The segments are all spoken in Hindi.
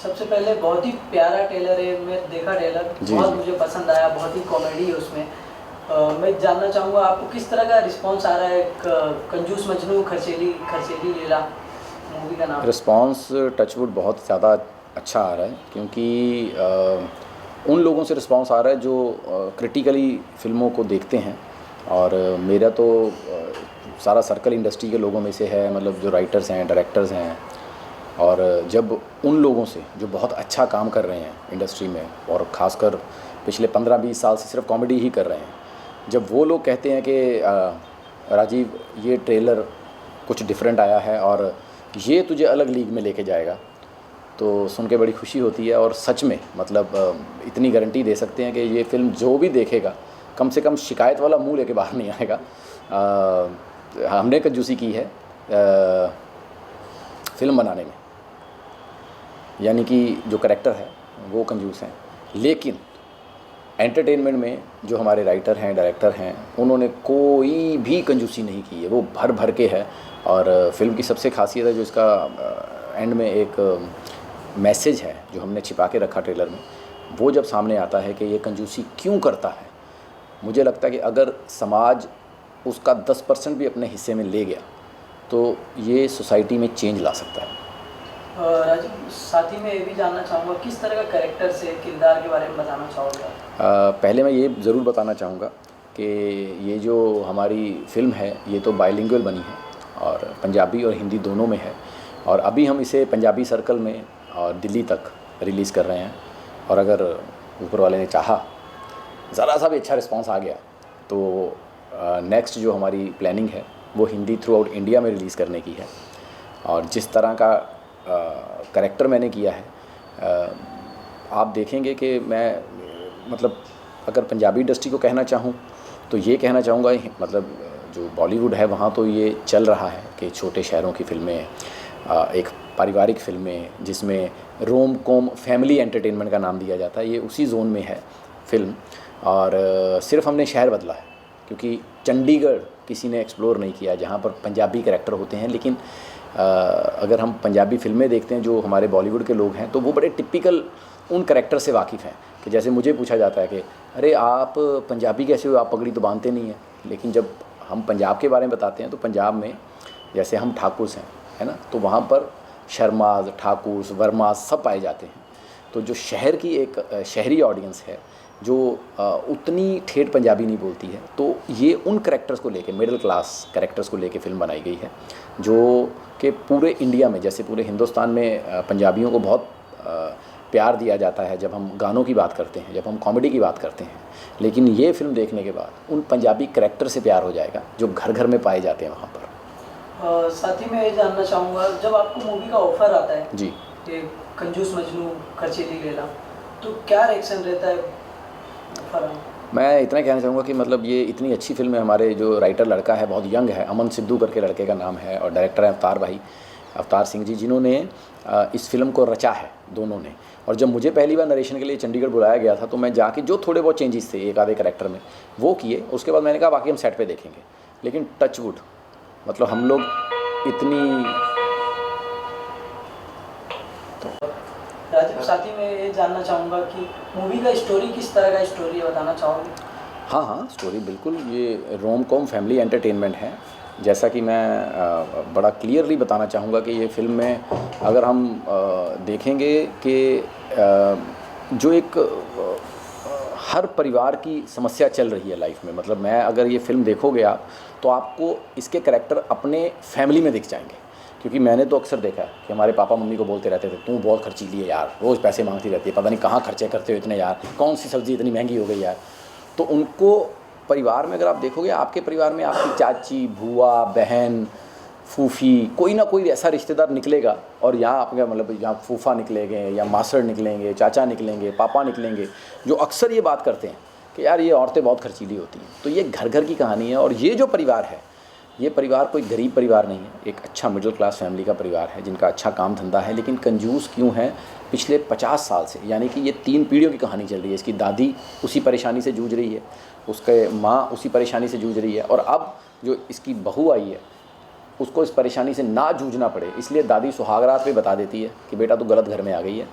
सबसे पहले बहुत ही प्यारा ट्रेलर है, मैं देखा ट्रेलर, बहुत मुझे पसंद आया, बहुत ही कॉमेडी है उसमें। मैं जानना चाहूँगा आपको किस तरह का रिस्पांस आ रहा है कंजूस मजनू खर्चीली खर्चीली लैला मूवी का नाम। रिस्पांस टचवुड बहुत ज़्यादा अच्छा आ रहा है, क्योंकि उन लोगों से रिस्पांस आ रहा है जो क्रिटिकली फिल्मों को देखते हैं। और मेरा तो सारा सर्कल इंडस्ट्री के लोगों में से है, मतलब जो राइटर्स हैं, डायरेक्टर्स हैं, और जब उन लोगों से जो बहुत अच्छा काम कर रहे हैं इंडस्ट्री में, और ख़ासकर पिछले 15-20 साल से सिर्फ कॉमेडी ही कर रहे हैं, जब वो लोग कहते हैं कि राजीव ये ट्रेलर कुछ डिफरेंट आया है और ये तुझे अलग लीग में लेके जाएगा, तो सुन के बड़ी खुशी होती है। और सच में मतलब इतनी गारंटी दे सकते हैं कि ये फ़िल्म जो भी देखेगा कम से कम शिकायत वाला मुंह लेके बाहर नहीं आएगा। हमने कंजूसी की है फ़िल्म बनाने में, यानी कि जो करैक्टर है वो कंजूस हैं, लेकिन एंटरटेनमेंट में जो हमारे राइटर हैं, डायरेक्टर हैं, उन्होंने कोई भी कंजूसी नहीं की है, वो भर भर के है। और फिल्म की सबसे खासियत है जो इसका एंड में एक मैसेज है जो हमने छिपा के रखा ट्रेलर में, वो जब सामने आता है कि ये कंजूसी क्यों करता है, मुझे लगता है कि अगर समाज उसका 10% भी अपने हिस्से में ले गया तो ये सोसाइटी में चेंज ला सकता है। राजीव, साथ ही में ये भी जानना चाहूँगा किस तरह का कैरेक्टर से किरदार के बारे में बताना चाहोगे? पहले मैं ये ज़रूर बताना चाहूँगा कि ये जो हमारी फ़िल्म है ये तो बाइलिंगुअल बनी है और पंजाबी और हिंदी दोनों में है, और अभी हम इसे पंजाबी सर्कल में और दिल्ली तक रिलीज़ कर रहे हैं। और अगर ऊपर वाले ने चाहा, ज़रा सा भी अच्छा रिस्पांस आ गया, तो नेक्स्ट जो हमारी प्लानिंग है वो हिंदी थ्रू आउट इंडिया में रिलीज़ करने की है। और जिस तरह का करैक्टर मैंने किया है, आप देखेंगे कि मैं मतलब अगर पंजाबी इंडस्ट्री को कहना चाहूँ तो ये कहना चाहूँगा, मतलब जो बॉलीवुड है वहाँ तो ये चल रहा है कि छोटे शहरों की फ़िल्में, एक पारिवारिक फ़िल्में जिसमें रोम कॉम फैमिली एंटरटेनमेंट का नाम दिया जाता है, ये उसी जोन में है फ़िल्म। और सिर्फ हमने शहर बदला है, क्योंकि चंडीगढ़ किसी ने एक्सप्लोर नहीं किया जहाँ पर पंजाबी कैरेक्टर होते हैं। लेकिन अगर हम पंजाबी फ़िल्में देखते हैं जो हमारे बॉलीवुड के लोग हैं, तो वो बड़े टिपिकल उन कैरेक्टर से वाकिफ़ हैं कि जैसे मुझे पूछा जाता है कि अरे आप पंजाबी कैसे हो, आप पगड़ी तो बांधते नहीं हैं। लेकिन जब हम पंजाब के बारे में बताते हैं तो पंजाब में जैसे हम ठाकुर्स हैं, है ना, तो वहाँ पर शर्माज, ठाकुर्स, वर्माज सब पाए जाते हैं। तो जो शहर की एक शहरी ऑडियंस है जो उतनी ठेठ पंजाबी नहीं बोलती है, तो ये उन कैरेक्टर्स को लेके, मिडिल क्लास कैरेक्टर्स को लेके फ़िल्म बनाई गई है, जो कि पूरे इंडिया में, जैसे पूरे हिंदुस्तान में पंजाबियों को बहुत प्यार दिया जाता है जब हम गानों की बात करते हैं, जब हम कॉमेडी की बात करते हैं। लेकिन ये फ़िल्म देखने के बाद उन पंजाबी कैरेक्टर से प्यार हो जाएगा जो घर घर में पाए जाते हैं वहाँ पर। साथ ही मैं ये जानना चाहूँगा, जब आपको मूवी का ऑफ़र आता है जी, ये कंजूस मजनू खर्चीली लैला, तो क्या रिएक्शन रहता है ऑफ़र? मैं इतना कहना चाहूँगा कि मतलब ये इतनी अच्छी फ़िल्म है, हमारे जो राइटर लड़का है बहुत यंग है, अमन सिद्धू करके लड़के का नाम है, और डायरेक्टर है अवतार सिंह जी, जिन्होंने इस फिल्म को रचा है दोनों ने। और जब मुझे पहली बार नरेशन के लिए चंडीगढ़ बुलाया गया था तो मैं जाके जो थोड़े बहुत चेंजेस थे एक आधे कैरेक्टर में वो किए, उसके बाद मैंने कहा बाकी हम सेट पे देखेंगे। लेकिन टचवुड मतलब हम लोग इतनी राजीव, साथ ही मैं ये जानना चाहूँगा कि मूवी का स्टोरी किस तरह का स्टोरी है, बताना चाहोगे? हाँ, स्टोरी बिल्कुल ये रोम कॉम फैमिली एंटरटेनमेंट है। जैसा कि मैं बड़ा क्लियरली बताना चाहूँगा कि ये फ़िल्म में अगर हम देखेंगे कि जो एक हर परिवार की समस्या चल रही है लाइफ में, मतलब मैं अगर ये फ़िल्म देखोगे आप तो आपको इसके करैक्टर अपने फैमिली में दिख जाएंगे। क्योंकि मैंने तो अक्सर देखा है कि हमारे पापा मम्मी को बोलते रहते थे, तू बहुत खर्चीली है यार, रोज़ पैसे मांगती रहती है, पता नहीं कहाँ खर्चे करते हो इतने यार, कौन सी सब्ज़ी इतनी महंगी हो गई यार। तो उनको परिवार में अगर आप देखोगे, आपके परिवार में आपकी चाची, बुआ, बहन, फूफी, कोई ना कोई ऐसा रिश्तेदार निकलेगा, और यहाँ आपका मतलब यहाँ फूफा निकलेंगे या मासड़ निकलेंगे, चाचा निकलेंगे, पापा निकलेंगे, जो अक्सर ये बात करते हैं कि यार ये औरतें बहुत खर्चीली होती हैं। तो ये घर घर की कहानी है। और ये जो परिवार है, ये परिवार कोई गरीब परिवार नहीं है, एक अच्छा मिडिल क्लास फैमिली का परिवार है जिनका अच्छा काम धंधा है। लेकिन कंजूस क्यों है, पिछले 50 साल से, यानी कि ये 3 पीढ़ियों की कहानी चल रही है। इसकी दादी उसी परेशानी से जूझ रही है, उसके माँ उसी परेशानी से जूझ रही है, और अब जो इसकी बहू आई है उसको इस परेशानी से ना जूझना पड़े, इसलिए दादी सुहागरात पे बता देती है कि बेटा तू गलत घर में आ गई है,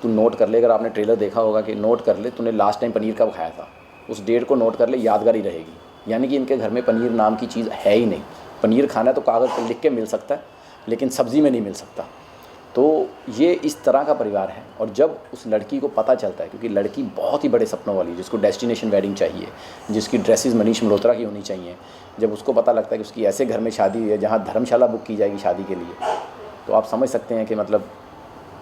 तू नोट कर ले, अगर आपने ट्रेलर देखा होगा कि नोट कर ले तूने लास्ट टाइम पनीर कब खाया था, उस डेट को नोट कर ले, यादगार ही रहेगी। यानी कि इनके घर में पनीर नाम की चीज़ है ही नहीं। पनीर खाना है तो कागज़ पर लिख के मिल सकता है, लेकिन सब्ज़ी में नहीं मिल सकता। तो ये इस तरह का परिवार है। और जब उस लड़की को पता चलता है, क्योंकि लड़की बहुत ही बड़े सपनों वाली है, जिसको डेस्टिनेशन वेडिंग चाहिए, जिसकी ड्रेसेस मनीष मल्होत्रा की होनी चाहिए, जब उसको पता लगता है कि उसकी ऐसे घर में शादी हुई है जहाँ धर्मशाला बुक की जाएगी शादी के लिए, तो आप समझ सकते हैं कि मतलब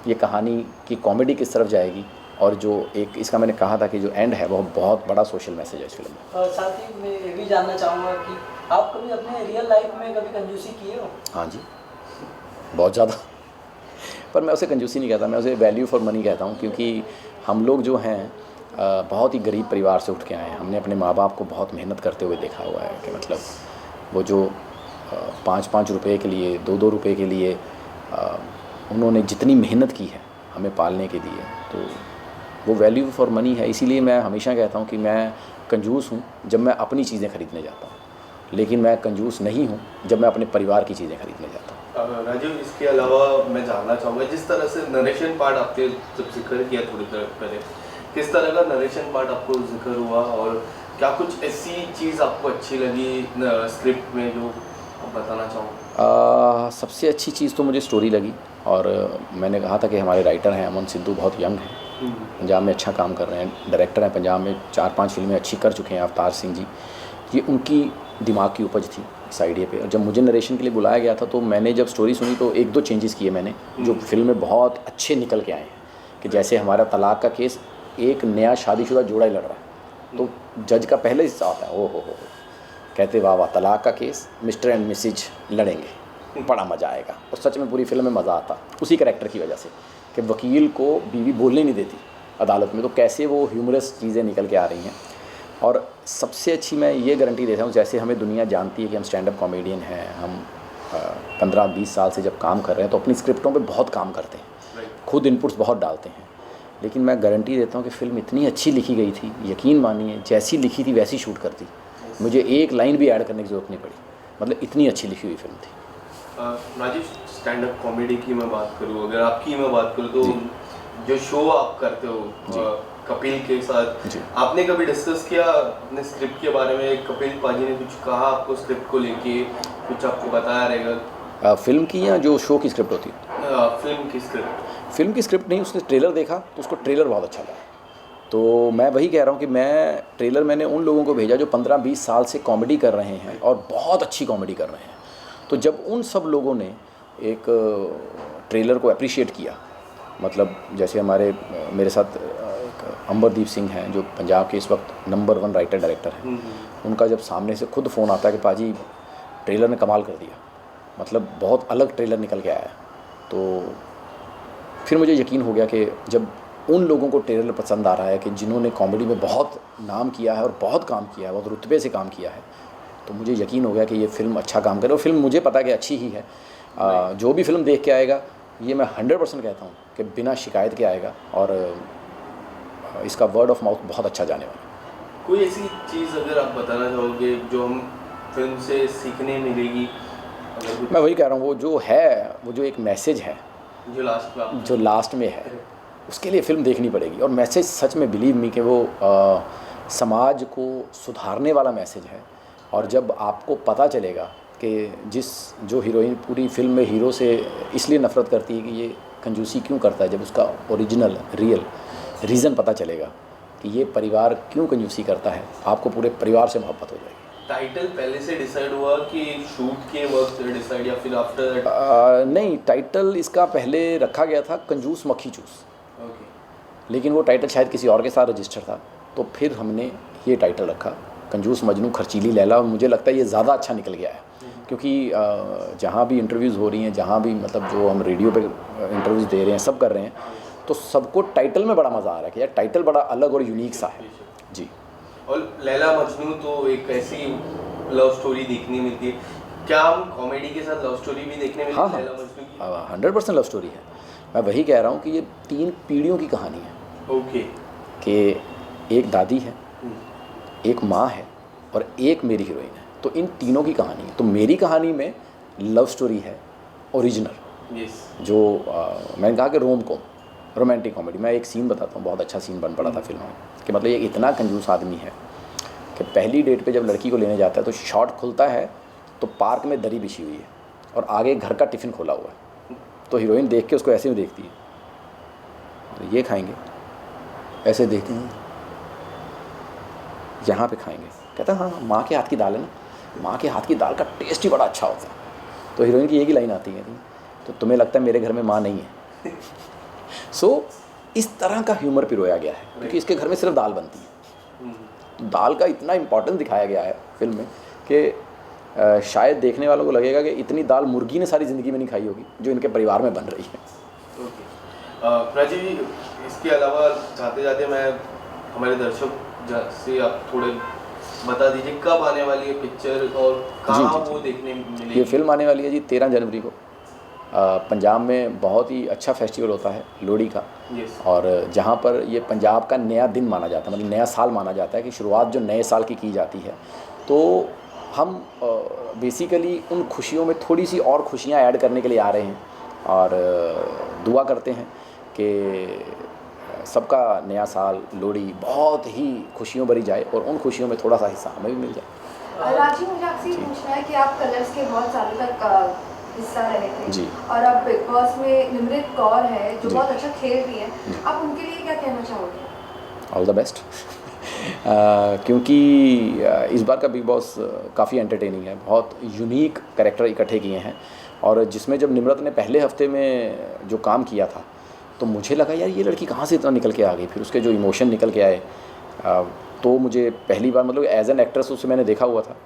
ये कहानी की कॉमेडी किस तरफ जाएगी। और जो एक इसका मैंने कहा था कि जो एंड है वो बहुत बड़ा सोशल मैसेज है इस फिल्म में। और साथ ही मैं ये भी जानना चाहूँगा कि आप कभी अपने रियल लाइफ में कभी कंजूसी किए हो? हाँ जी, बहुत ज़्यादा। पर मैं उसे कंजूसी नहीं कहता, मैं उसे वैल्यू फॉर मनी कहता हूँ। क्योंकि हम लोग जो हैं बहुत ही गरीब परिवार से उठ के आए हैं। हमने अपने माँ बाप को बहुत मेहनत करते हुए देखा हुआ है कि मतलब वो जो 5-5 रुपये के लिए, 2-2 रुपये के लिए उन्होंने जितनी मेहनत की है हमें पालने के लिए, तो वो वैल्यू फॉर मनी है। इसीलिए मैं हमेशा कहता हूँ कि मैं कंजूस हूँ जब मैं अपनी चीज़ें ख़रीदने जाता हूँ, लेकिन मैं कंजूस नहीं हूँ जब मैं अपने परिवार की चीज़ें खरीदने जाता हूँ। राजीव, इसके अलावा मैं जानना चाहूँगा, जिस तरह से नरेशन पार्ट आपने जब जिक्र किया थोड़ी देर पहले, किस तरह का नरेशन पार्ट आपको जिक्र हुआ और क्या कुछ ऐसी चीज़ आपको अच्छी लगी स्क्रिप्ट में जो आप बताना चाहूँ? सबसे अच्छी चीज़ तो मुझे स्टोरी लगी। और मैंने कहा था कि हमारे राइटर हैं अमन सिद्धू, बहुत यंग हैं, पंजाब में अच्छा काम कर रहे हैं, डायरेक्टर हैं, पंजाब में 4-5 फिल्में अच्छी कर चुके हैं, अवतार सिंह जी। ये उनकी दिमाग की उपज थी इस आइडिया पे। और जब मुझे नरेशन के लिए बुलाया गया था तो मैंने जब स्टोरी सुनी तो 1-2 चेंजेस किए मैंने, जो फिल्म में बहुत अच्छे निकल के आए हैं। कि जैसे हमारा तलाक का केस एक नया शादीशुदा जोड़ा ही लड़ रहा है, तो जज का पहले हिस्सा होता है, ओ हो कहते वाह वाह, तलाक का केस मिस्टर एंड मिसेज लड़ेंगे, बड़ा मज़ा आएगा। और सच में पूरी फिल्म में मज़ा आता उसी कैरेक्टर की वजह से कि वकील को बीवी बोलने नहीं देती अदालत में, तो कैसे वो ह्यूमरस चीज़ें निकल के आ रही हैं। और सबसे अच्छी मैं ये गारंटी देता हूँ, जैसे हमें दुनिया जानती है कि हम स्टैंड अप कॉमेडियन हैं, हम 15-20 साल से जब काम कर रहे हैं तो अपनी स्क्रिप्टों पे बहुत काम करते हैं, खुद इनपुट्स बहुत डालते हैं। लेकिन मैं गारंटी देता हूँ कि फ़िल्म इतनी अच्छी लिखी गई थी, यकीन मानिए जैसी लिखी थी वैसी शूट करती, मुझे एक लाइन भी ऐड करने की ज़रूरत नहीं पड़ी, मतलब इतनी अच्छी लिखी हुई फिल्म थी। राजीव, स्टैंड अप कॉमेडी की मैं बात करूँ, अगर आपकी मैं बात करूँ तो जो शो आप करते हो कपिल के साथ, आपने कभी डिस्कस किया अपने स्क्रिप्ट के बारे में? कपिल पाजी ने कुछ कहा आपको स्क्रिप्ट को लेके, कुछ आपको बताया रहेगा? फिल्म की या जो शो की स्क्रिप्ट होती है? फिल्म की स्क्रिप्ट। फिल्म की स्क्रिप्ट नहीं, उसने ट्रेलर देखा तो उसको ट्रेलर बहुत अच्छा लगा। तो मैं वही कह रहा हूँ कि मैं ट्रेलर मैंने उन लोगों को भेजा जो 15-20 साल से कॉमेडी कर रहे हैं और बहुत अच्छी कॉमेडी कर रहे हैं। तो जब उन सब लोगों ने एक ट्रेलर को अप्रिशिएट किया, मतलब जैसे मेरे साथ अंबरदीप सिंह हैं जो पंजाब के इस वक्त नंबर 1 राइटर डायरेक्टर हैं, उनका जब सामने से खुद फ़ोन आता है कि पाजी ट्रेलर ने कमाल कर दिया, मतलब बहुत अलग ट्रेलर निकल के आया, तो फिर मुझे यकीन हो गया कि जब उन लोगों को ट्रेलर पसंद आ रहा है कि जिन्होंने कॉमेडी में बहुत नाम किया है और बहुत काम किया है, बहुत रुतबे से काम किया है, तो मुझे यकीन हो गया कि ये फ़िल्म अच्छा काम करे। और फिल्म मुझे पता है कि अच्छी ही है। जो भी फिल्म देख के आएगा, ये मैं 100% कहता हूँ कि बिना शिकायत के आएगा और इसका वर्ड ऑफ माउथ बहुत अच्छा जाने वाला। कोई ऐसी चीज़ अगर आप बताना चाहोगे जो हम फिल्म से सीखने मिलेगी? मैं वही कह रहा हूँ, वो जो है, वो जो एक मैसेज है जो लास्ट में है, उसके लिए फ़िल्म देखनी पड़ेगी। और मैसेज सच में बिलीव मी कि वो समाज को सुधारने वाला मैसेज है। और जब आपको पता चलेगा कि जो हीरोइन पूरी फिल्म में हीरो से इसलिए नफ़रत करती है कि ये कंजूसी क्यों करता है, जब उसका ओरिजिनल रियल रीज़न पता चलेगा कि ये परिवार क्यों कंजूसी करता है, आपको पूरे परिवार से मोहब्बत हो जाएगी। टाइटल पहले से डिसाइड हुआ कि शूट के वक्त डिसाइड या फिर आफ्टर? नहीं, टाइटल इसका पहले रखा गया था कंजूस मक्खी चूस, लेकिन वो टाइटल शायद किसी और के साथ रजिस्टर था, तो फिर हमने ये टाइटल रखा कंजूस मजनू खर्चीली लैला। और मुझे लगता है ये ज़्यादा अच्छा निकल गया है, क्योंकि जहाँ भी इंटरव्यूज़ हो रही हैं, जहाँ भी मतलब जो हम रेडियो पे इंटरव्यूज़ दे रहे हैं, सब कर रहे हैं, तो सबको टाइटल में बड़ा मज़ा आ रहा है कि यार टाइटल बड़ा अलग और यूनिक सा है जी। और लैला मजनू तो एक ऐसी लव स्टोरी देखने मिलती है, क्या हम कॉमेडी के साथ लव स्टोरी भी देखने मिलती है? हाँ, लैला मजनू की 100% लव स्टोरी है। मैं वही कह रहा हूँ कि ये 3 पीढ़ियों की कहानी है। ओके। कि एक दादी है, एक माँ है और एक मेरी हीरोइन है, तो इन तीनों की कहानी है। तो मेरी कहानी में लव स्टोरी है ओरिजिनल, यस, जो मैंने कहा कि रोम कॉम, रोमांटिक कॉमेडी। मैं एक सीन बताता हूँ, बहुत अच्छा सीन बन पड़ा था फिल्म में कि मतलब ये इतना कंजूस आदमी है कि पहली डेट पे जब लड़की को लेने जाता है तो शॉट खुलता है तो पार्क में दरी बिछी हुई है और आगे घर का टिफ़िन खोला हुआ है। तो हीरोइन देख के उसको ऐसे ही देखती है, ये खाएंगे, ऐसे देखते हैं, यहाँ पे खाएंगे। कहता है हाँ माँ के हाथ की दाल है ना, माँ के हाथ की दाल का टेस्ट ही बड़ा अच्छा होता है। तो हीरोइन की एक ही लाइन आती है, तो तुम्हें लगता है मेरे घर में माँ नहीं है। सो इस तरह का ह्यूमर पिरोया गया है क्योंकि इसके घर में सिर्फ दाल बनती है। दाल का इतना इम्पोर्टेंस दिखाया गया है फिल्म में कि शायद देखने वालों को लगेगा कि इतनी दाल मुर्गी ने सारी ज़िंदगी में नहीं खाई होगी जो इनके परिवार में बन रही है। प्राची जी, इसके अलावा जाते जाते मैं हमारे दर्शक से आप थोड़े बता दीजिए कब आने वाली है पिक्चर और कहाँ वो देखने मिलेगी? ये फिल्म आने वाली है जी 13 जनवरी को। पंजाब में बहुत ही अच्छा फेस्टिवल होता है लोहड़ी का। और जहाँ पर ये पंजाब का नया दिन माना जाता है, मतलब नया साल माना जाता है कि शुरुआत जो नए साल की जाती है। तो हम बेसिकली उन खुशियों में थोड़ी सी और खुशियाँ ऐड करने के लिए आ रहे हैं और दुआ करते हैं कि सबका नया साल लोहड़ी बहुत ही खुशियों भरी जाए और उन खुशियों में थोड़ा सा हिस्सा हमें भी मिल जाए। राजीव, मुझे आपसे ये पूछना है कि आप कलर्स के बहुत सालों तक हिस्सा रहे थे जी। और अब बिग बॉस में निमृत कौर है जो बहुत अच्छा खेल रही है, आप उनके लिए क्या कहना चाहोगे? All the best. क्योंकि इस बार का बिग बॉस काफ़ी एंटरटेनिंग है, बहुत यूनिक कैरेक्टर इकट्ठे किए हैं और जिसमें जब निम्रत ने पहले हफ्ते में जो काम किया था तो मुझे लगा यार ये लड़की कहाँ से इतना निकल के आ गई, फिर उसके जो इमोशन निकल के आए तो मुझे पहली बार मतलब एज एन एक्ट्रेस उसे मैंने देखा हुआ था,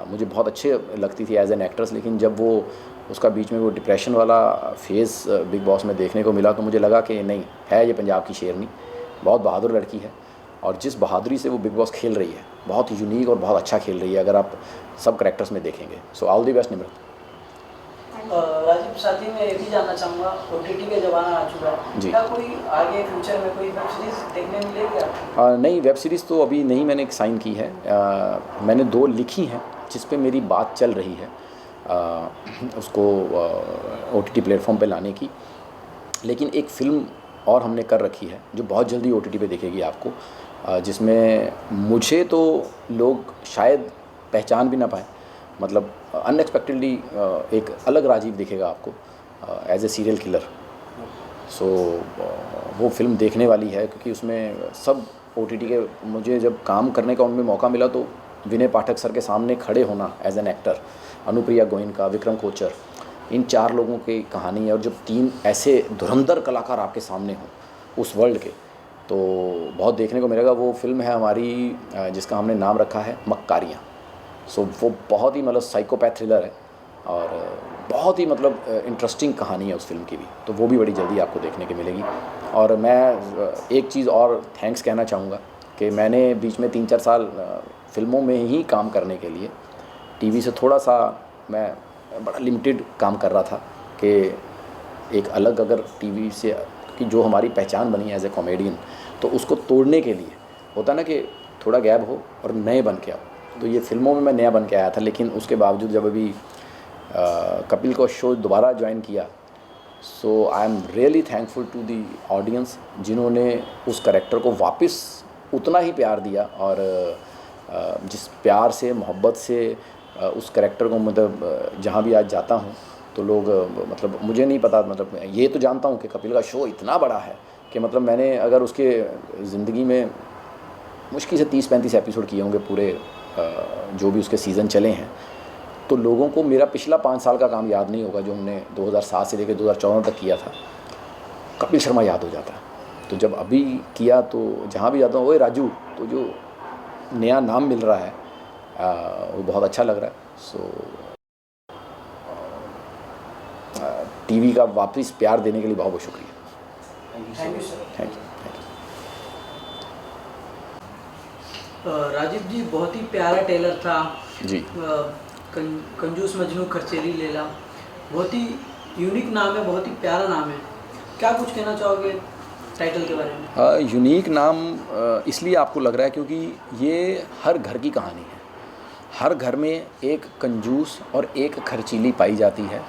मुझे बहुत अच्छे लगती थी एज एन एक्ट्रेस, लेकिन जब वो उसका बीच में वो डिप्रेशन वाला फेज़ बिग बॉस में देखने को मिला तो मुझे लगा कि नहीं है ये पंजाब की शेरनी, बहुत बहादुर लड़की है और जिस बहादुरी से वो बिग बॉस खेल रही है बहुत यूनिक और बहुत अच्छा खेल रही है अगर आप सब कैरेक्टर्स में देखेंगे। So all the best Nimrat. Rajiv, साथ ही मैं ये भी जानना चाहूँगा, OTT का ज़माना आ चुका है जी। क्या कोई आगे फ्यूचर में कोई वेब सीरीज़ देखने मिलेगी आपको? नहीं, वेब सीरीज़ तो अभी नहीं मैंने साइन की है। मैंने 2 लिखी हैं जिस पे मेरी बात चल रही है उसको OTT प्लेटफॉर्म पे लाने की, लेकिन एक फ़िल्म और हमने कर रखी है जो बहुत जल्दी OTT पे दिखेगी आपको, जिसमें मुझे तो लोग शायद पहचान भी ना पाएँ, मतलब अनएक्सपेक्टेडली एक अलग राजीव दिखेगा आपको एज ए सीरियल किलर। सो वो फिल्म देखने वाली है क्योंकि उसमें सब OTT के मुझे जब काम करने का उनमें मौका मिला तो विनय पाठक सर के सामने खड़े होना as an actor, Anupriya Goenka, Vikram Kochhar, इन 4 लोगों की कहानी है और जब 3 ऐसे धुरंधर कलाकार आपके सामने हों उस वर्ल्ड के तो बहुत देखने को मिलेगा। वो फिल्म है हमारी जिसका हमने नाम रखा है मक्कारियाँ। सो वो बहुत ही मतलब साइकोपैथ थ्रिलर है और बहुत ही मतलब इंटरेस्टिंग कहानी है उस फिल्म की भी, तो वो भी बड़ी जल्दी आपको देखने को मिलेगी। और मैं एक चीज़ और थैंक्स कहना चाहूँगा कि मैंने बीच में 3-4 साल फिल्मों में ही काम करने के लिए टीवी से थोड़ा सा मैं बड़ा लिमिटेड काम कर रहा था कि एक अलग अगर टीवी से कि जो हमारी पहचान बनी एज ए कॉमेडियन तो उसको तोड़ने के लिए होता ना कि थोड़ा गैप हो और नए बन के आओ, तो ये फिल्मों में मैं नया बन के आया था। लेकिन उसके बावजूद जब अभी कपिल को शो दोबारा ज्वाइन किया so I am really thankful to the audience जिन्होंने उस कैरेक्टर को वापस उतना ही प्यार दिया और जिस प्यार से मोहब्बत से उस कैरेक्टर को मतलब जहाँ भी आज जाता हूँ तो लोग मतलब मुझे नहीं पता, मतलब ये तो जानता हूँ कि कपिल का शो इतना बड़ा है कि मतलब मैंने अगर उसके ज़िंदगी में मुश्किल से 30-35 एपिसोड किए होंगे पूरे जो भी उसके सीज़न चले हैं, तो लोगों को मेरा पिछला 5 साल का काम याद नहीं होगा जो हमने 2007 से लेकर 2014 तक किया था। कपिल शर्मा याद हो जाता है, तो जब अभी किया तो जहाँ भी जाता हूँ ओए राजू, तो जो नया नाम मिल रहा है वो बहुत अच्छा लग रहा है। सो टीवी का वापस प्यार देने के लिए बहुत बहुत शुक्रिया। Thank you sir. Thank you. Rajiv ji, बहुत ही प्यारा टेलर था जी। कंजूस मजनू खर्चेली लैला, बहुत ही यूनिक नाम है, बहुत ही प्यारा नाम है, क्या कुछ कहना चाहोगे टाइटल के बारे में? यूनिक नाम इसलिए आपको लग रहा है क्योंकि ये हर घर की कहानी है। हर घर में एक कंजूस और एक खर्चीली पाई जाती है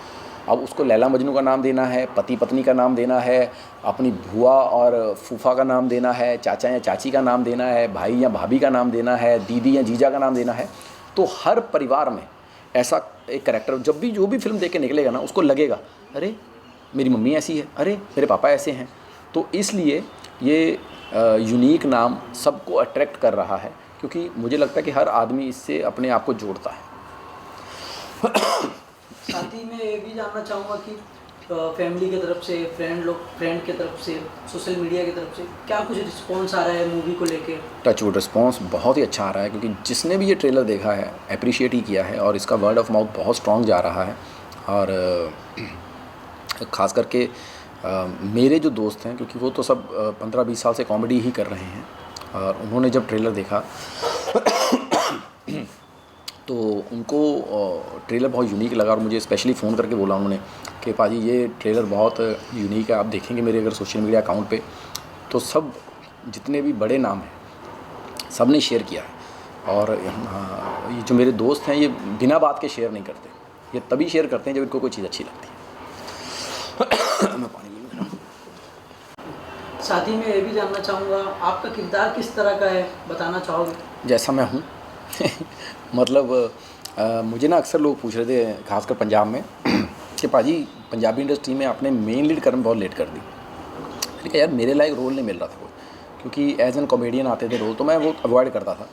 अब उसको लैला मजनू का नाम देना है, पति पत्नी का नाम देना है, अपनी बुआ और फूफा का नाम देना है, चाचा या चाची का नाम देना है, भाई या भाभी का नाम देना है, दीदी या जीजा का नाम देना है। तो हर परिवार में ऐसा एक कैरेक्टर जब भी जो भी फिल्म देख के निकलेगा ना, उसको लगेगा अरे मेरी मम्मी ऐसी है, अरे मेरे पापा ऐसे हैं। तो इसलिए ये यूनिक नाम सबको अट्रैक्ट कर रहा है, क्योंकि मुझे लगता है कि हर आदमी इससे अपने आप को जोड़ता है। साथ ही मैं ये भी जानना चाहूँगा कि फैमिली की तरफ से, फ्रेंड की तरफ से, सोशल मीडिया की तरफ से क्या कुछ रिस्पॉन्स आ रहा है मूवी को लेके? टचवुड रिस्पॉन्स बहुत ही अच्छा आ रहा है, क्योंकि जिसने भी ये ट्रेलर देखा है अप्रिशिएट ही किया है, और इसका वर्ड ऑफ माउथ बहुत स्ट्रॉन्ग जा रहा है। और ख़ास करके मेरे जो दोस्त हैं, क्योंकि वो तो सब 15-20 साल से कॉमेडी ही कर रहे हैं, और उन्होंने जब ट्रेलर देखा तो उनको ट्रेलर बहुत यूनिक लगा, और मुझे स्पेशली फ़ोन करके बोला उन्होंने कि पाजी ये ट्रेलर बहुत यूनिक है, आप देखेंगे मेरे अगर सोशल मीडिया अकाउंट पे तो सब जितने भी बड़े नाम हैं सब ने शेयर किया है। और ये जो मेरे दोस्त हैं ये बिना बात के शेयर नहीं करते, ये तभी शेयर करते हैं जब इनको कोई चीज़ अच्छी लगती है। मैं पानी पी लूँ। साथ ही मैं ये भी जानना चाहूँगा आपका किरदार किस तरह का है, बताना चाहोगे? जैसा मैं हूँ मतलब मुझे ना अक्सर लोग पूछ रहे थे, खासकर पंजाब में, कि पाजी पंजाबी इंडस्ट्री में आपने मेन लीड करने में बहुत लेट कर दी। ठीक है यार, मेरे लायक रोल नहीं मिल रहा था वो, क्योंकि एज एन कॉमेडियन आते थे रोल, तो मैं वो अवॉइड करता था,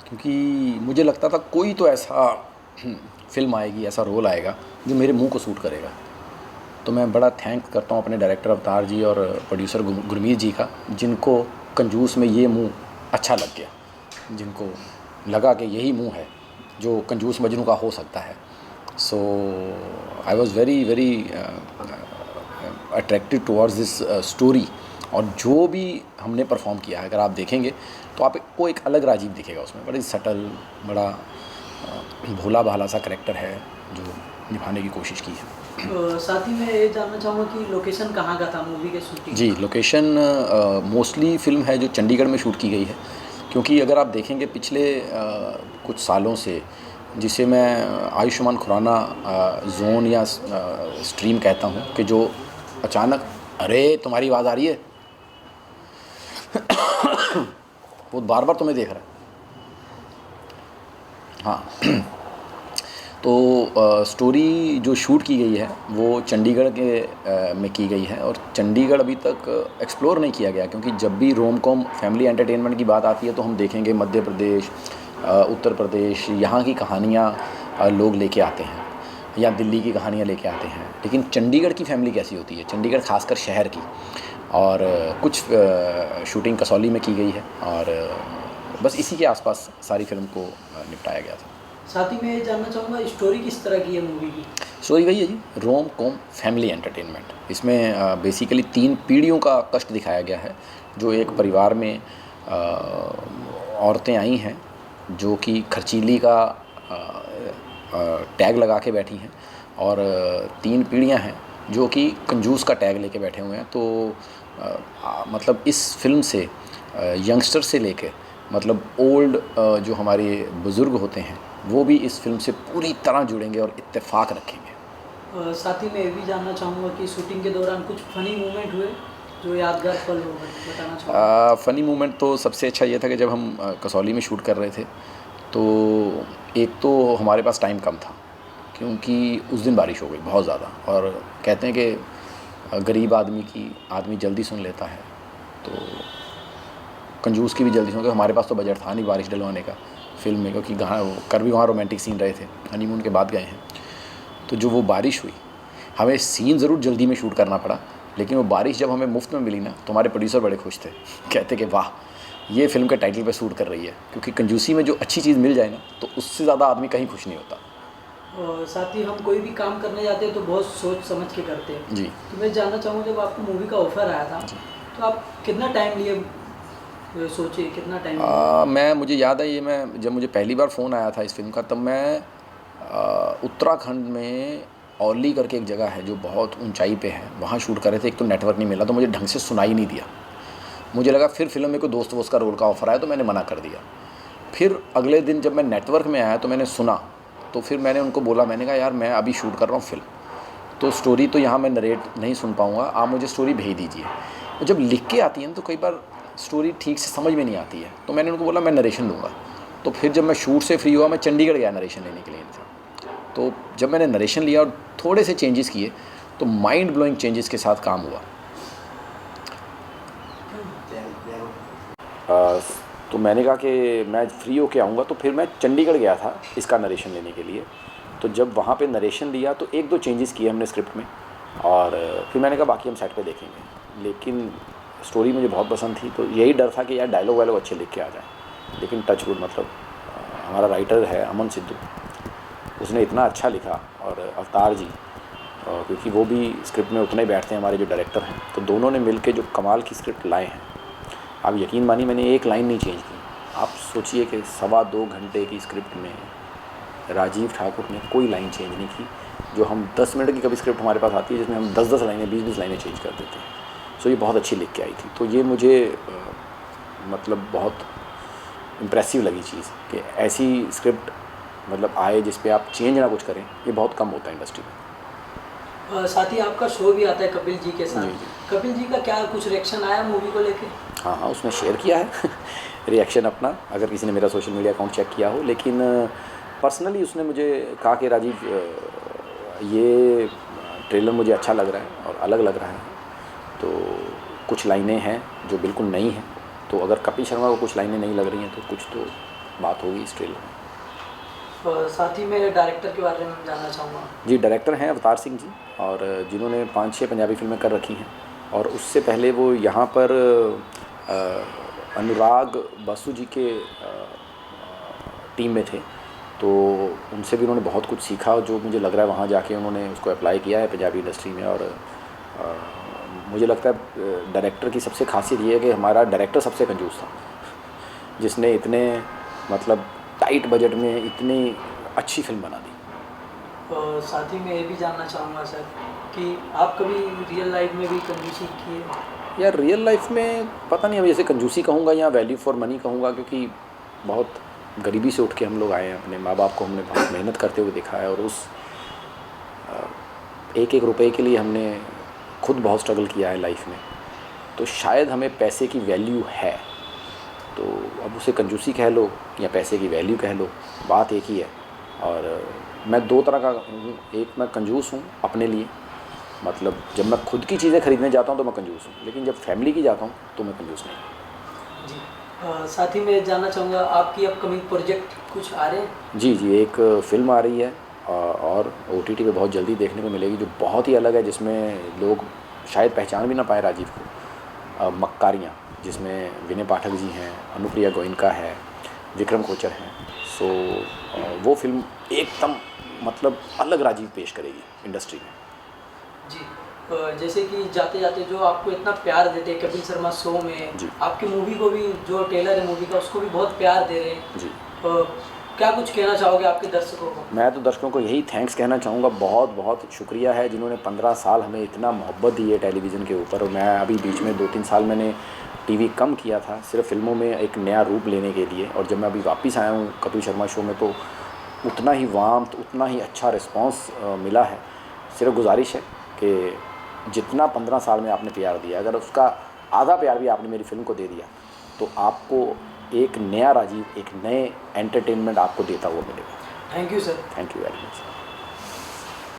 क्योंकि मुझे लगता था कोई तो ऐसा फिल्म आएगी, ऐसा रोल आएगा जो मेरे मुंह को सूट करेगा। तो मैं बड़ा थैंक करता हूँ अपने डायरेक्टर अवतार जी और प्रोड्यूसर गुरमीत जी का, जिनको कंजूस में ये मुंह अच्छा लग गया, जिनको लगा कि यही मुंह है जो कंजूस मजनू का हो सकता है। So I was very attracted towards this story. और जो भी हमने परफॉर्म किया है, अगर आप देखेंगे तो आपको एक अलग राजीव दिखेगा उसमें, बड़ी सटल, बड़ा भोला भाला सा करेक्टर है जो निभाने की कोशिश की है। साथ ही मैं ये जानना चाहूँगा कि लोकेशन कहाँ का था मूवी के शूटिंग? जी, लोकेशन मोस्टली फ़िल्म है जो चंडीगढ़ में शूट की गई है, क्योंकि अगर आप देखेंगे पिछले कुछ सालों से, जिसे मैं आयुष्मान खुराना जोन या स्ट्रीम कहता हूँ, कि जो अचानक अरे तुम्हारी आवाज़ आ रही है वो बार बार तुम्हें देख रहा है। हाँ तो स्टोरी जो शूट की गई है वो चंडीगढ़ के में की गई है, और चंडीगढ़ अभी तक एक्सप्लोर नहीं किया गया, क्योंकि जब भी रोम कॉम फैमिली एंटरटेनमेंट की बात आती है तो हम देखेंगे मध्य प्रदेश, उत्तर प्रदेश, यहाँ की कहानियाँ लोग लेके आते हैं, या दिल्ली की कहानियाँ लेके आते हैं, लेकिन चंडीगढ़ की फैमिली कैसी होती है, चंडीगढ़ खासकर शहर की। और कुछ शूटिंग कसौली में की गई है, और बस इसी के आसपास सारी फिल्म को निपटाया गया था। साथ ही मैं ये जानना चाहूँगा स्टोरी किस तरह की है मूवी की? स्टोरी वही है जी, रोम कॉम फैमिली एंटरटेनमेंट। इसमें बेसिकली 3 पीढ़ियों का कष्ट दिखाया गया है। जो एक परिवार में औरतें आई हैं जो कि खर्चीली का टैग लगा के बैठी हैं, और 3 पीढ़ियां हैं जो कि कंजूस का टैग लेके बैठे हुए हैं। तो मतलब इस फिल्म से यंगस्टर से लेके मतलब ओल्ड जो हमारे बुज़ुर्ग होते हैं वो भी इस फिल्म से पूरी तरह जुड़ेंगे और इत्तेफाक रखेंगे। साथ ही मैं ये भी जानना चाहूँगा कि शूटिंग के दौरान कुछ फ़नी मोमेंट हुए जो यादगार पल हो, बताना चाहूँगा। फ़नी मोमेंट तो सबसे अच्छा ये था कि जब हम कसौली में शूट कर रहे थे तो एक तो हमारे पास टाइम कम था, क्योंकि उस दिन बारिश हो गई बहुत ज़्यादा, और कहते हैं कि गरीब आदमी जल्दी सुन लेता है, तो कंजूस की भी जल्दी सुन, हमारे पास तो बजट था नहीं बारिश डलवाने का फिल्म में, क्योंकि कर भी वहाँ रोमांटिक सीन रहे थे, हनीमून के बाद गए हैं। तो जो वो बारिश हुई, हमें सीन ज़रूर जल्दी में शूट करना पड़ा, लेकिन वो बारिश जब हमें मुफ्त में मिली ना तो हमारे प्रोड्यूसर बड़े खुश थे, कहते कि वाह ये फिल्म के टाइटल पे सूट कर रही है, क्योंकि कंजूसी में जो अच्छी चीज़ मिल जाए ना तो उससे ज़्यादा आदमी कहीं खुश नहीं होता। और साथ ही हम कोई भी काम करने जाते हैं तो बहुत सोच समझ के करते हैं जी। तो मैं जानना चाहूँगा जब आपको मूवी का ऑफ़र आया था तो आप कितना टाइम लिए, सोचे कितना टाइम? मुझे याद है, मैं जब मुझे पहली बार फ़ोन आया था इस फिल्म का, तब मैं उत्तराखंड में औली करके एक जगह है जो बहुत ऊंचाई पे है, वहाँ शूट कर रहे थे। एक तो नेटवर्क नहीं मिला तो मुझे ढंग से सुनाई नहीं दिया, मुझे लगा फिर फिल्म में कोई दोस्त वोस्त का रोल का ऑफ़र आया तो मैंने मना कर दिया। फिर अगले दिन जब मैं नेटवर्क में आया तो मैंने सुना, तो फिर मैंने उनको बोला, मैंने कहा यार मैं अभी शूट कर रहा हूँ फिल्म, तो स्टोरी तो यहाँ मैं नरेट नहीं सुन पाऊँगा, आप मुझे स्टोरी भेज दीजिए। तो जब लिख के आती है ना तो कई बार स्टोरी ठीक से समझ में नहीं आती है, तो मैंने उनको बोला मैं नरेशन लूँगा। तो फिर जब मैं शूट से फ्री हुआ मैं चंडीगढ़ गया नरेशन लेने के लिए इनसे। तो जब मैंने नरेशन लिया और थोड़े से चेंजेस किए तो माइंड ब्लोइंग चेंजेस के साथ काम हुआ। तो मैंने कहा कि मैं फ्री होके आऊँगा, तो फिर मैं चंडीगढ़ गया था इसका नरेशन लेने के लिए। तो जब वहाँ पे नरेशन लिया तो 1-2 चेंजेस किए हमने स्क्रिप्ट में, और फिर मैंने कहा बाकी हम सेट पे देखेंगे। लेकिन स्टोरी मुझे बहुत पसंद थी, तो यही डर था कि यार डायलॉग वायलॉग अच्छे लिख के आ जाए। लेकिन टचवुड मतलब हमारा राइटर है अमन सिद्धू, उसने इतना अच्छा लिखा, और अवतार जी क्योंकि वो भी स्क्रिप्ट में उतना ही बैठते हैं हमारे जो डायरेक्टर हैं, तो दोनों ने मिल के जो कमाल की स्क्रिप्ट लाए हैं। आप यकीन मानिए मैंने एक लाइन नहीं चेंज की। आप सोचिए कि 2.25 घंटे की स्क्रिप्ट में राजीव ठाकुर ने कोई लाइन चेंज नहीं की। जो हम 10 मिनट की कभी स्क्रिप्ट हमारे पास आती है जिसमें हम 10-10 लाइनें 20-20 लाइनें चेंज कर देते हैं। सो ये बहुत अच्छी लिख के आई थी। तो ये मुझे मतलब बहुत इम्प्रेसिव लगी चीज़ कि ऐसी स्क्रिप्ट मतलब आए जिस पे आप चेंज ना कुछ करें, ये बहुत कम होता है इंडस्ट्री में। साथ ही आपका शो भी आता है कपिल जी के साथ। जी, जी। कपिल जी का क्या कुछ रिएक्शन आया मूवी को लेके? हाँ हाँ, उसने शेयर किया है रिएक्शन अपना, अगर किसी ने मेरा सोशल मीडिया अकाउंट चेक किया हो। लेकिन पर्सनली उसने मुझे कहा कि राजीव ये ट्रेलर मुझे अच्छा लग रहा है और अलग लग रहा है, तो कुछ लाइनें हैं जो बिल्कुल नई हैं, तो अगर कपिल शर्मा को कुछ लाइनें नहीं लग रही हैं तो कुछ तो बात होगी इस ट्रेलर में। साथ ही मैं डायरेक्टर के बारे में जानना चाहूँगा। जी, डायरेक्टर हैं अवतार सिंह जी, और जिन्होंने 5-6 पंजाबी फिल्में कर रखी हैं, और उससे पहले वो यहाँ पर अनुराग बासु जी के टीम में थे, तो उनसे भी उन्होंने बहुत कुछ सीखा, जो मुझे लग रहा है वहाँ जाके उन्होंने उसको अप्लाई किया है पंजाबी इंडस्ट्री में। और मुझे लगता है डायरेक्टर की सबसे खासियत ये है कि हमारा डायरेक्टर सबसे कंजूस था, जिसने इतने मतलब टाइट बजट में इतनी अच्छी फिल्म बना दी। और साथ ही मैं ये भी जानना चाहूँगा सर कि आप कभी रियल लाइफ में भी कंजूसी किए? यार रियल लाइफ में पता नहीं, अब जैसे कंजूसी कहूँगा या वैल्यू फॉर मनी कहूँगा, क्योंकि बहुत गरीबी से उठ के हम लोग आए हैं, अपने माँ बाप को हमने बहुत मेहनत करते हुए देखा है, और उस एक एक रुपए के लिए हमने खुद बहुत स्ट्रगल किया है लाइफ में। तो शायद हमें पैसे की वैल्यू है, तो अब उसे कंजूसी कह लो या पैसे की वैल्यू कह लो, बात एक ही है। और मैं 2 तरह का हूँ, एक मैं कंजूस हूँ अपने लिए, मतलब जब मैं खुद की चीज़ें खरीदने जाता हूँ तो मैं कंजूस हूँ, लेकिन जब फैमिली की जाता हूँ तो मैं कंजूस नहीं। जी, साथ ही मैं जानना चाहूँगा आपकी अपकमिंग प्रोजेक्ट कुछ आ रहे हैं? जी जी, एक फ़िल्म आ रही है और OTT पे बहुत जल्दी देखने को मिलेगी, जो बहुत ही अलग है, जिसमें लोग शायद पहचान भी ना पाए राजीव को। मक्कारियाँ, जिसमें विनय पाठक जी हैं, अनुप्रिया गोयनका है, विक्रम कोचर हैं। सो वो फिल्म एकदम मतलब अलग राजीव पेश करेगी इंडस्ट्री में। जी, जैसे कि जाते जाते जो आपको इतना प्यार देते हैं कपिल शर्मा शो में, आपकी मूवी को भी जो ट्रेलर है मूवी का उसको भी बहुत प्यार दे रहे हैं जी, क्या कुछ कहना चाहोगे आपके दर्शकों को? मैं तो दर्शकों को यही थैंक्स कहना चाहूँगा, बहुत बहुत शुक्रिया है जिन्होंने 15 साल हमें इतना मोहब्बत दी है टेलीविज़न के ऊपर। और मैं अभी बीच में 2-3 साल मैंने टीवी कम किया था, सिर्फ फिल्मों में एक नया रूप लेने के लिए, और जब मैं अभी वापस आया हूँ कपिल शर्मा शो में तो उतना ही वार्मथ, उतना ही अच्छा रिस्पांस मिला है। सिर्फ गुजारिश है कि जितना 15 साल में आपने प्यार दिया, अगर उसका आधा प्यार भी आपने मेरी फिल्म को दे दिया तो आपको एक नया राजीव, एक नए एंटरटेनमेंट आपको देता हुआ मिलेगा। Thank you sir. Thank you very much.